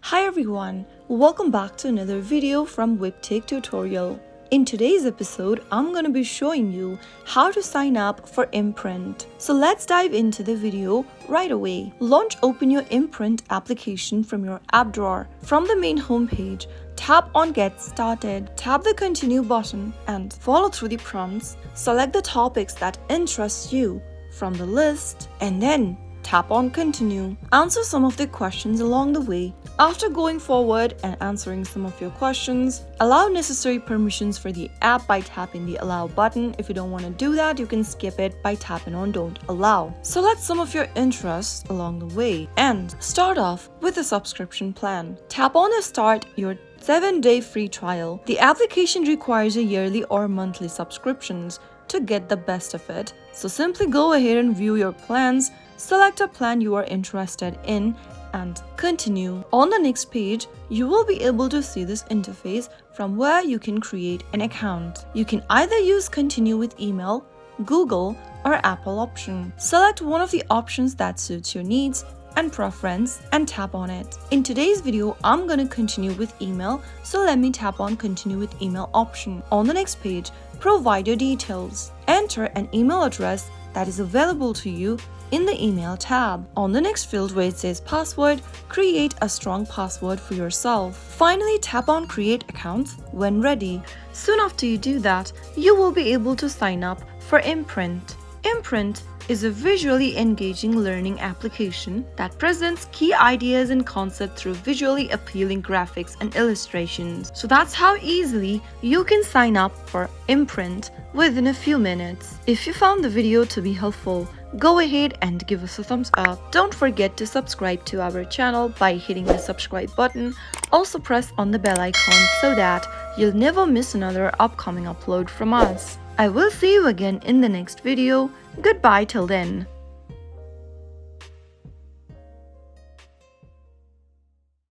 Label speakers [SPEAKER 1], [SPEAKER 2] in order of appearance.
[SPEAKER 1] Hi everyone, welcome back to another video from Webtech Tutorial. In today's episode, I'm going to be showing you how to sign up for Imprint. So let's dive into the video right away. Open your Imprint application from your app drawer. From the main homepage, tap on Get Started, tap the Continue button and follow through the prompts. Select the topics that interest you from the list and then tap on Continue. Answer some of the questions along the way. After going forward and answering some of your questions, allow necessary permissions for the app by tapping the Allow button. If you don't want to do that, you can skip it by tapping on Don't Allow. Select some of your interests along the way and start off with a subscription plan. Tap on the Start your 7-day free trial. The application requires a yearly or monthly subscriptions to get the best of it. So simply go ahead and view your plans. Select a plan you are interested in and continue. On the next page, you will be able to see this interface from where you can create an account. You can either use Continue with email, Google, or Apple option. Select one of the options that suits your needs and preference and tap on it. In today's video, I'm going to continue with email, so let me tap on Continue with email option. On the next page, provide your details. Enter an email address that is available to you in the email tab. On the next field where it says password, create a strong password for yourself. Finally, tap on Create Account when ready. Soon after you do that, you will be able to sign up for Imprint. Imprint is a visually engaging learning application that presents key ideas and concepts through visually appealing graphics and illustrations. So that's how easily you can sign up for Imprint within a few minutes. If you found the video to be helpful, go ahead and give us a thumbs up. Don't forget to subscribe to our channel by hitting the subscribe button. Also press on the bell icon so that you'll never miss another upcoming upload from us. I will see you again in the next video. Goodbye till then.